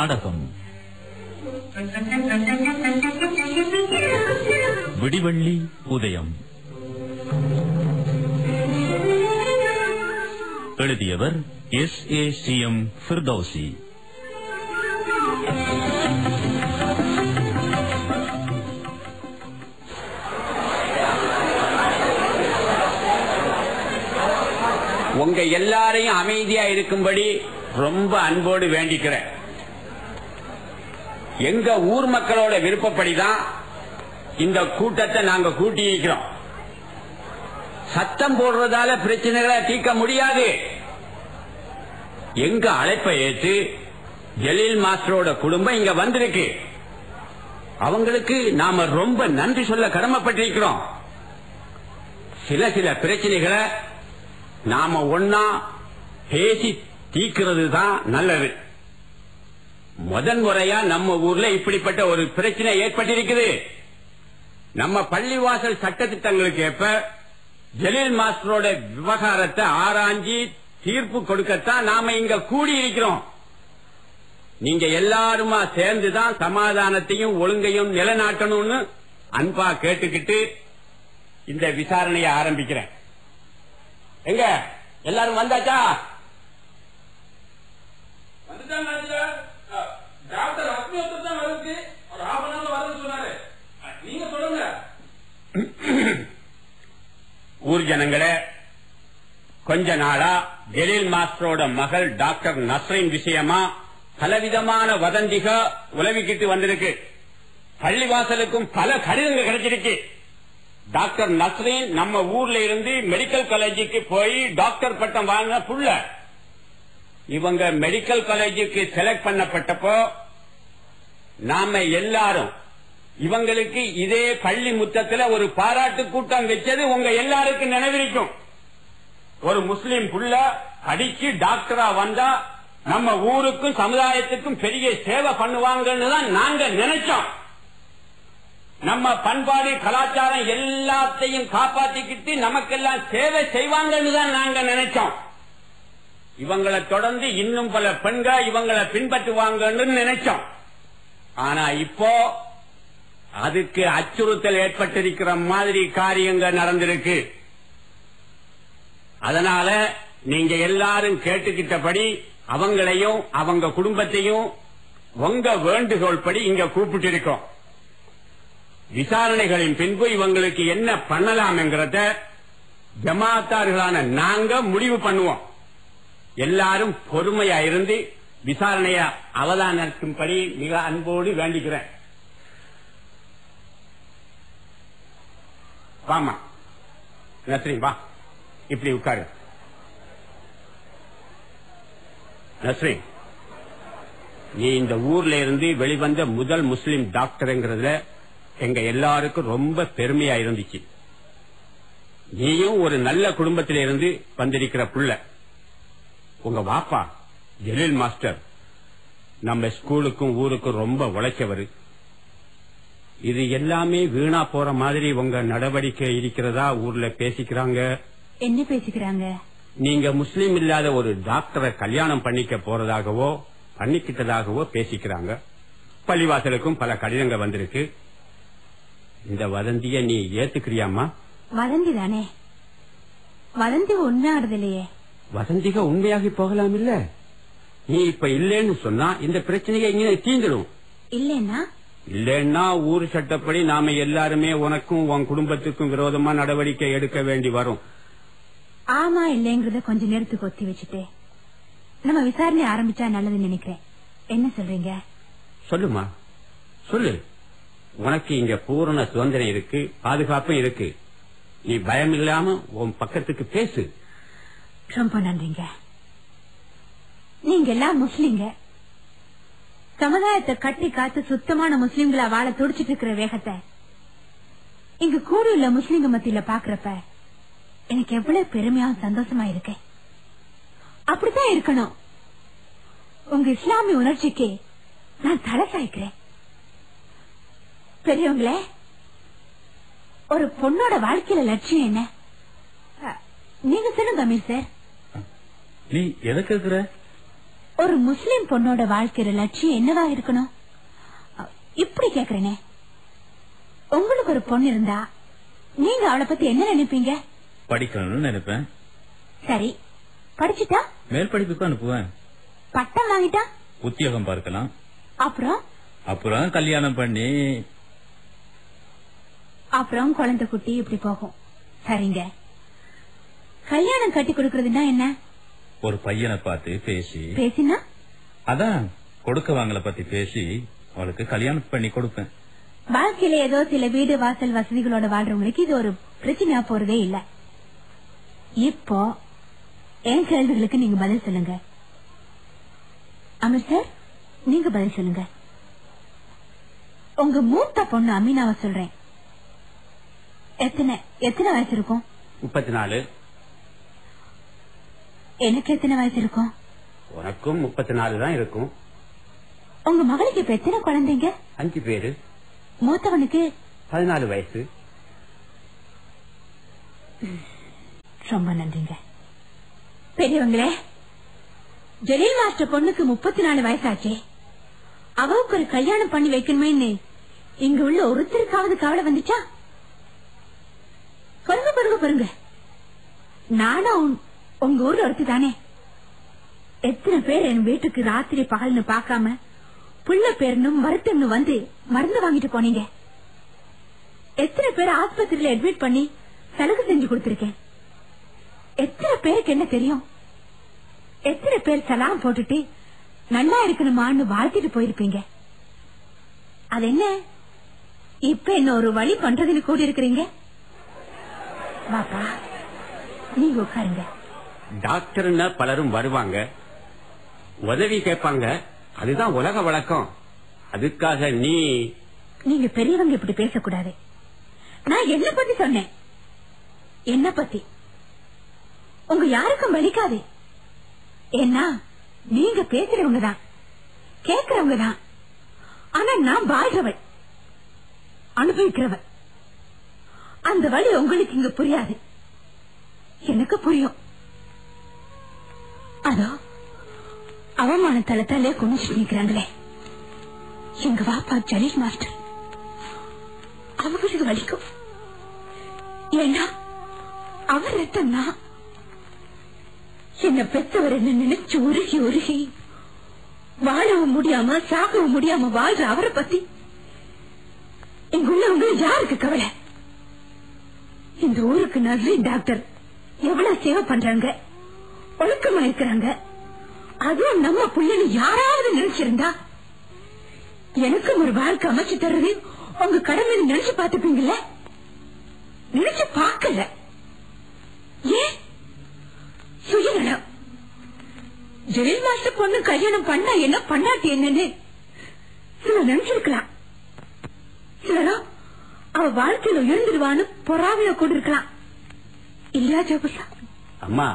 நாடகம் விடிவள்ளி உதயம். எழுதியவர் SACM ஃபிர்தௌசி. உங்க எல்லாரையும் அமைதியா இருக்கும்படி ரொம்ப அன்போடு வேண்டிக்கிறேன். எங்க ஊர் மக்களோட விருப்பப்படிதான் இந்த கூட்டத்தை நாங்க கூட்டி இருக்கிறோம். சத்தம் போடுறதால பிரச்சனைகளை தீர்க்க முடியாது. எங்க அழைப்பை ஏற்று ஜலீல் மாஸ்டரோட குடும்பம் இங்க வந்திருக்கு. அவங்களுக்கு நாம ரொம்ப நன்றி சொல்ல கடமைப்பட்டிருக்கிறோம். சில பிரச்சனைகளை நாம ஒன்னா பேசி தீர்க்கிறது தான் நல்லது. முதன் முறையா நம்ம ஊர்ல இப்படிப்பட்ட ஒரு பிரச்சனை ஏற்பட்டிருக்குது. நம்ம பள்ளிவாசல் சட்டத்திட்டங்களுக்கு ஏற்ப ஜலீல் மாஸ்டரோட விவகாரத்தை ஆராய்ச்சி தீர்ப்பு கொடுக்கத்தான் நாம இங்க கூடி இருக்கிறோம். நீங்க எல்லாருமா சேர்ந்துதான் சமாதானத்தையும் ஒழுங்கையும் நிலைநாட்டணும்னு அன்பா கேட்டுக்கிட்டு இந்த விசாரணையை ஆரம்பிக்கிறேன். எங்க எல்லாரும் வந்தாச்சா? டாக்டர் தான் வருது. ஒரு ஹாஃப் அன் ஹவர் வருது சொன்னாரு. நீங்க சொல்லுங்க. ஊர் ஜனங்களே, கொஞ்ச நாளா ஜலீல் மாஸ்டரோட மகள் டாக்டர் நஸ்ரீன் விஷயமா பலவிதமான வதந்திக உலவிக்கிட்டு வந்திருக்கு. பள்ளிவாசலுக்கும் பல கடிதங்கள் கிடைச்சிருக்கு. டாக்டர் நஸ்ரீன் நம்ம ஊர்ல இருந்து மெடிக்கல் காலேஜுக்கு போய் டாக்டர் பட்டம் வாங்கின புள்ள. இவங்க மெடிக்கல் காலேஜுக்கு செலக்ட் பண்ணப்பட்டப்போ நாம எல்லாரும் இவங்களுக்கு இதே பள்ளி முத்தத்துல ஒரு பாராட்டு கூட்டம் வச்சது உங்க எல்லாருக்கும் நினைவிருக்கும். ஒரு முஸ்லிம் புள்ள படிச்சு டாக்டரா வந்தா நம்ம ஊருக்கும் சமுதாயத்துக்கும் பெரிய சேவை பண்ணுவாங்கன்னு தான் நாங்க நினைச்சோம். நம்ம பண்பாடு கலாச்சாரம் எல்லாத்தையும் காப்பாத்திக்கிட்டு நமக்கெல்லாம் சேவை செய்வாங்கன்னு தான் நாங்க நினைச்சோம். இவங்களை தொடர்ந்து இன்னும் பல பெண்கள் இவங்களை பின்பற்றுவாங்கன்னு நினைச்சோம். ஆனா இப்போ அதுக்கு அச்சுறுத்தல் ஏற்பட்டிருக்கிற மாதிரி காரியங்கள் நடந்திருக்கு. அதனால நீங்க எல்லாரும் கேட்டுக்கிட்டபடி அவங்களையும் அவங்க குடும்பத்தையும் உங்க வேண்டுகோள் படி இங்க கூப்பிட்டு இருக்கோம். விசாரணைகளின் பின்பு இவங்களுக்கு என்ன பண்ணலாம் என்கிறத ஜமாத்தார்களான நாங்க முடிவு பண்ணுவோம். எல்லாரும் பொறுமையா இருந்து விசாரணைய அவதானிக்கும்படி மிக அன்போடு வேண்டிக்கிறேன். வாமா நஸ்ரீன், வா இப்படி உட்காரு. நஸ்ரீன், நீ இந்த ஊர்ல இருந்து வெளிவந்த முதல் முஸ்லிம் டாக்டர்ங்கிறதுல எங்க எல்லாருக்கும் ரொம்ப பெருமையா இருந்துச்சு. நீயும் ஒரு நல்ல குடும்பத்திலிருந்து வந்திருக்கிற புள்ள. உங்க வாப்பா ஜலீல் மாஸ்டர் நம்ம ஸ்கூலுக்கும் ஊருக்கும் ரொம்ப உழைச்சவரு. இது எல்லாமே வீணா போற மாதிரி உங்க நடவடிக்கை இருக்கிறதா ஊர்ல பேசிக்கிறாங்க. என்ன பேசிக்கிறாங்க? நீங்க முஸ்லீம் இல்லாத ஒரு டாக்டரை கல்யாணம் பண்ணிக்க போறதாகவோ பண்ணிக்கிட்டதாகவோ பேசிக்கிறாங்க. பள்ளிவாசலுக்கும் பல கடிதங்கள் வந்திருக்கு. இந்த வதந்திய நீ ஏத்துக்கிறியாமா? வதந்தி தானே, வதந்தி உண்மையானது இல்லையே. வதந்திக உண்மையாகி போகலாம் இல்ல. நீ இப்ப இல்லேன்னு சொன்னா இந்த பிரச்சனையை இங்கே தீந்துடும். இல்லன்னா ஊர் சட்டப்படி நாம எல்லாருமே உனக்கும் உன் குடும்பத்துக்கும் விரோதமா நடவடிக்கை எடுக்க வேண்டி வரும். ஆமா இல்லைங்கறத கொஞ்ச நேரத்துக்கு ஒத்தி வச்சுட்டு நம்ம விசாரணை ஆரம்பிச்சா நல்லதுன்னு நினைக்கிறேன். என்ன சொல்றீங்க? சொல்லுமா, சொல்லு. உனக்கு இங்க பூரண சுதந்திரம் இருக்கு, பாதுகாப்பும் இருக்கு. நீ பயம் இல்லாம உன் பக்கத்துக்கு பேசு. ரொம்ப நன்றிங்க. நீங்க எல்லாம் முஸ்லிங்க. சமுதாயத்தை கட்டி காத்து சுத்தமான முஸ்லிம்களா வாழ துடிச்சிட்டு இருக்கிற வேகத்தை இங்க கூடியுள்ள முஸ்லிங்க மத்தியில பாக்குறப்ப எனக்கு எவ்வளவு பெருமையாவும் சந்தோஷமா இருக்கு. அப்படித்தான் இருக்கணும். உங்க இஸ்லாமிய உணர்ச்சிக்கு நான் தலை சாய்க்கிறேன். பெரியவங்களே, ஒரு பொண்ணோட வாழ்க்கையில லட்சியம் என்ன? நீங்க சொல்லுங்க அமீர் சார். நீ எதை கேக்குற? ஒரு முஸ்லிம் பொண்ணோட வாழ்க்கையில லட்சியம் என்னவா இருக்கணும்? இப்படி கேக்குறேனே, உங்களுக்கு ஒரு பொண்ணு இருந்தா நீங்க அவளை பத்தி என்ன நினைப்பீங்க? படிக்கணும்னு நினைப்பேன். சரி, படிச்சுட்டா மேல் படிப்புக்கு அனுப்புவேன். பட்டம் வாங்கிட்டா உத்தியோகம் பார்க்கலாம். அப்புறம் கல்யாணம் பண்ணி அப்புறம் குழந்தை குட்டி இப்படி போகும். சரிங்க, கல்யாணம் கட்டி கொடுக்கறதுன்னா என்ன? ஒரு பையனை பார்த்து பேசினா அதான் கொடுக்க வாங்கல பத்தி பேசி அவளுக்கு கல்யாணம் பண்ணி கொடுப்பேன். வாழ்க்கையில ஏதோ சில வீடு வாசல் வசதிகளோட வாழ்றவங்களுக்கு இது ஒரு பிரச்சனையா போறதே இல்ல. இப்போ என் கேள்விகளுக்கு நீங்க பதில் சொல்லுங்க. அமீர் சார், நீங்க பதில் சொல்லுங்க. உங்க மூத்த பொண்ணு அமீனாவை சொல்றேன். எத்தனை வயசு இருக்கும்? 34. எனக்கு எத்தனை வயசு இருக்கும்? உனக்கும் 34 தான் இருக்கும். உங்க மகளுக்கு இப்ப எத்தனை குழந்தைங்க? 5 பேரு. மூத்தவனுக்கு 14 வயசு. ரொம்ப நன்றிங்க. பெரியவங்களே, ஜலீல் மாஸ்டர் பொண்ணுக்கு 34 வயசாச்சே. அவளுக்கு ஒரு கல்யாணம் பண்ணி வைக்கணுமே இங்க உள்ள ஒருத்தருக்காவது கவலை வந்துச்சா? பாருங்க, நானும் உங்க ஊர்ல ஒருத்தி தானே. எத்தனை பேர் என் வீட்டுக்கு ராத்திரி பகல்னு பாக்காம புள்ள பேரனும் மருத்துவம் வந்து மருந்து வாங்கிட்டு போனீங்க. எத்தனை பேர் ஆஸ்பத்திரியில அட்மிட் பண்ணி சலுகை செஞ்சு கொடுத்திருக்கேன். எத்தனை பேருக்கு என்ன தெரியும்? எத்தனை பேர் சலாம் போட்டுட்டு நல்லா இருக்கணுமான்னு வாழ்த்திட்டு போயிருப்பீங்க. அது என்ன இப்ப என்ன ஒரு வழி பண்றதுன்னு கூட இருக்கிறீங்க? பாப்பா, நீங்க உட்காருங்க. டாக்டர்னா பலரும் வருவாங்க, உதவி கேட்பாங்க. அதுதான் உலக வழக்கம். அதுக்காக நீங்க பெரியவங்க இப்படி பேசக்கூடாது. நான் என்ன பத்தி சொன்னேன்? என்ன பத்தி உங்க யாருக்கும் வலிக்காது. ஏன்னா நீங்க பேசுறவங்க தான், கேட்கிறவங்க தான். ஆனா நான் வாழ்றவள், அனுபவிக்கிறவள். அந்த வழி உங்களுக்கு இங்க புரியாது, எனக்கு புரியும். அதோ அவமான தளத்தாலே குனிச்சு நிக்கிறாங்களே எங்க வாப்பா ஜலீல் மாஸ்டர். அவங்களுக்கு வலிக்கும். ஏன்னா அவர் ரத்தம்னா என்ன பெற்றவர் என்ன நினைச்சு உருகி உருகி வாழவும் முடியாம சாகவும் முடியாம வாழ்ற அவரை பத்தி இங்க உள்ளவங்க யாருக்கு கவலை? இந்த ஊருக்கு நர்சிங் டாக்டர் எவ்வளவு சேவை பண்றாங்க, ஒழுக்கமா இருக்கிறாங்க. அதுவும் நம்ம புள்ளன்னு யாராவது நினைச்சிருந்தா எனக்கும் ஒரு வாழ்க்கை அமைச்சு தர்றது உங்க கடமை நினைச்சு பாத்துப்பீங்கல்ல? நினைச்சு பார்க்கல. ஏன் சுயநலம்? ஜெயில் மாஸ்டர் பொண்ணு கல்யாணம் பண்ணா என்ன, பண்ணாட்டி என்னன்னு சிலர் நினைச்சிருக்கலாம். சிலரோ அவ வாழ்க்கையில உயர்ந்துருவான்னு பொறாமையா கூட இருக்கலாம். இல்லையா ஜோபுஷா? அம்மா,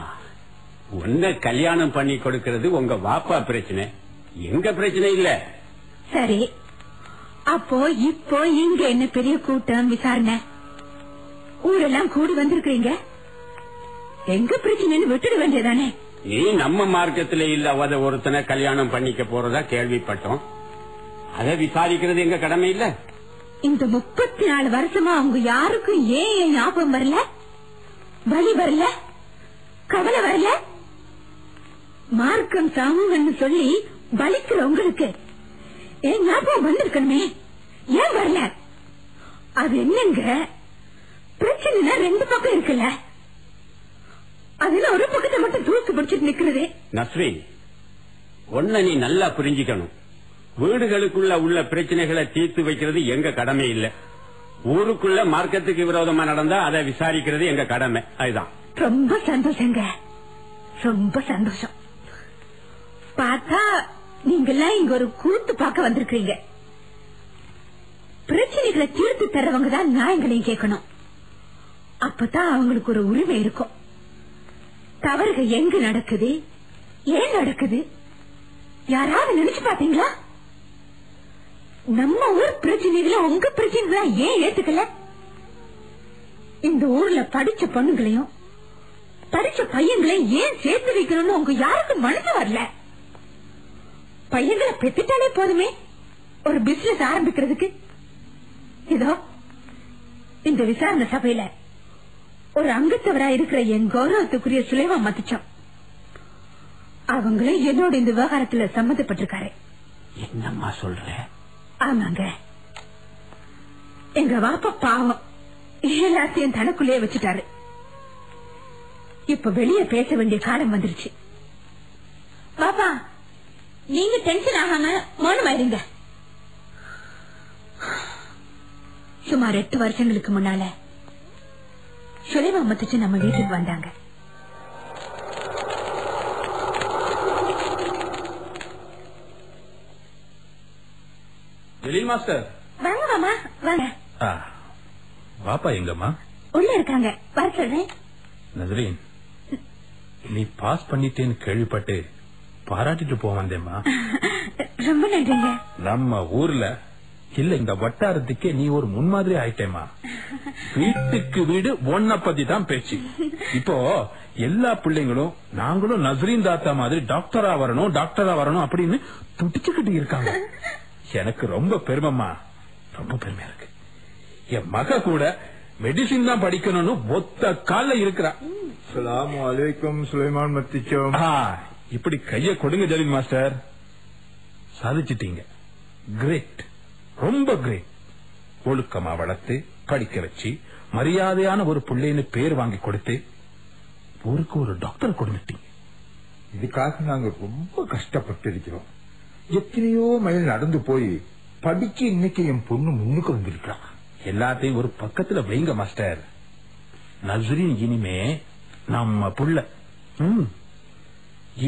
உன்னை கல்யாணம் பண்ணி கொடுக்கிறது உங்க வாப்பா பிரச்சனை, எங்க பிரச்சனை இல்ல. சரி, அப்போ இப்போ இங்க என்ன பெரிய கூட்டம் விசாரணை, ஊரெல்லாம் கூடி வந்திருக்கீங்க. எங்க பிரச்சனைன்னு விட்டுட வேண்டியதானே? நீ நம்ம மார்க்கத்திலே இல்லாத ஒருத்தனை கல்யாணம் பண்ணிக்க போறதா கேள்விப்பட்டோம். அதை விசாரிக்கிறது எங்க கடமை இல்ல? இந்த 34 வருஷமா அவங்க யாருக்கும் ஏன் என் ஞாபகம் வரல, வலி வரல, கவலை வரல? மார்க்கம் சமூகம்னு சொல்லி வலிக்கிற உங்களுக்கு என் ஞாபகம் வந்திருக்கணுமே, ஏன் வரல? அது என்னங்க பிரச்சனை? 2 பக்கம் இருக்குல்ல, அதுல ஒரு பக்கத்தை மட்டும் தூக்கி பிடிச்சிட்டு நிக்கிறது. நஸ்ரீன், ஒன்ன நீ நல்லா புரிஞ்சுக்கணும். வீடுகளுக்குள்ள உள்ள பிரச்சனைகளை தீர்த்து வைக்கிறது எங்க கடமை இல்ல. ஊருக்குள்ள மார்க்கத்துக்கு விரோதமா நடந்தா அதை விசாரிக்கிறது எங்க கடமை. அதுதான். ரொம்ப சந்தோஷங்க, ரொம்ப சந்தோஷம். பார்த்தா நீங்கெல்லாம் இங்க ஒரு கூத்து பார்க்க வந்திருக்கீங்க. பிரச்சனைகளை தீர்த்து தரவங்க தான் நியாயங்களையும் கேட்கணும். அப்பதான் அவங்களுக்கு ஒரு உரிமை இருக்கும். தவறுகள் எங்க நடக்குது, ஏன் நடக்குது, யாராவது நினைச்சு பாத்தீங்களா? நம்ம ஊர் பிரச்சனைகளை உங்க பிரச்சனைகளா ஏன் ஏத்துக்கல? இந்த ஊர்ல படிச்ச பொண்ணுங்களையும் படிச்ச பையங்களையும் ஏன் சேர்த்து வைக்கணும்னு உங்க யாருக்கும் மனசு வரல? பையன்களை பெத்துட்டாலே போதுமே ஒரு பிசினஸ் ஆரம்பிக்கிறதுக்கு. இதோ இந்த விசாரணை சபையில ஒரு அங்கத்தவரா இருக்கிற என் கௌரவத்துக்குரிய சுலைமான் மத்திச்சம் அவங்களே என்னோட இந்த விவகாரத்துல சம்மந்தப்பட்டிருக்காரு. என்னம்மா சொல்ற? ஆமாங்க, எங்க வாப்பா பாவம் எல்லாத்தையும் தனக்குள்ளே வச்சுட்டாரு. இப்ப வெளியே பேச வேண்டிய காலம் வந்துருச்சு. பாப்பா, நீங்க டென்ஷன் ஆகாம மௌனமாயிருங்க. சுமார் 8 வருஷங்களுக்கு முன்னால சுலைமான் மத்திச்சு நம்ம வீட்டுக்கு வந்தாங்க. ஜலீல் மாஸ்டர், வாங்க மாமா வாங்க. பாப்பா எங்கம்மா? உள்ள இருக்காங்க, வர சொல்றேன். நஸ்ரீன், நீ பாஸ் பண்ணிட்டேன்னு கேள்விப்பட்டு பாராட்டிட்டு போக வந்தேம்மா. ரொம்ப நன்றிங்க. நம்ம ஊர்ல இல்ல இந்த வட்டாரத்துக்கே நீ ஒரு முன்மாதிரி ஆயிட்டேமா. வீட்டுக்கு வீடு ஒன்ன பத்தி தான் பேச்சு. இப்போ எல்லா பிள்ளைங்களும் நாங்களும் நஸ்ரீன் தாத்தா மாதிரி டாக்டரா வரணும் அப்படின்னு துடிச்சுக்கிட்டு இருக்காங்க. எனக்கு ரொம்ப பெருமைமா, ரொம்ப பெருமையா இருக்கு. என் மக கூட மெடிசின் தான் படிக்கணும்னு ஒத்த கால இருக்கிறா. அஸ்ஸலாமு அலைக்கும் சுலைமான் மத்திச்சம். இப்படி கைய கொடுங்க ஜலீல் மாஸ்டர். சாதிச்சிட்டீங்க. கிரேட், ரொம்ப கிரேட். ஒழுக்கமா வளர்த்து படிக்க வச்சு மரியாதையான ஒரு பிள்ளைன்னு பேர் வாங்கி கொடுத்து ஊருக்கு ஒரு டாக்டர் கொடுத்துட்டீங்க. இதுக்காக நாங்க ரொம்ப கஷ்டப்பட்டு இருக்கிறோம். எத்தனையோ மைல் நடந்து போய் படிச்சு இன்னைக்கு என் பொண்ணு முன்னுக்கு வந்திருக்கா. எல்லாத்தையும் ஒரு பக்கத்துல வைங்க மாஸ்டர். நஸ்ரீன் இனிமே நம்ம புள்ள.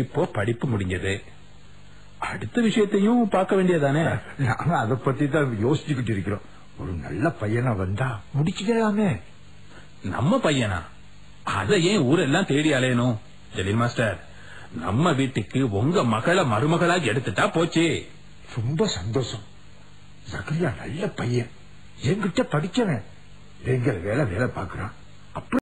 இப்போ படிப்பு முடிஞ்சது, அடுத்த விஷயத்தையும் பார்க்க வேண்டியதானே. நாங்க அதை பத்தி தான் யோசிச்சுக்கிட்டு இருக்கிறோம். ஒரு நல்ல பையனா வந்தா முடிச்சுக்கலாமே. நம்ம பையனா? அதை ஏன் ஊரெல்லாம் தேடி அலையணும் ஜலீல் மாஸ்டர்? நம்ம வீட்டுக்கு உங்க மகளை மருமகளாக எடுத்துட்டா போச்சு. ரொம்ப சந்தோஷம். ஜக்கரியா நல்ல பையன், என்கிட்ட படிச்சவன், எங்க வேலை பாக்குறான்.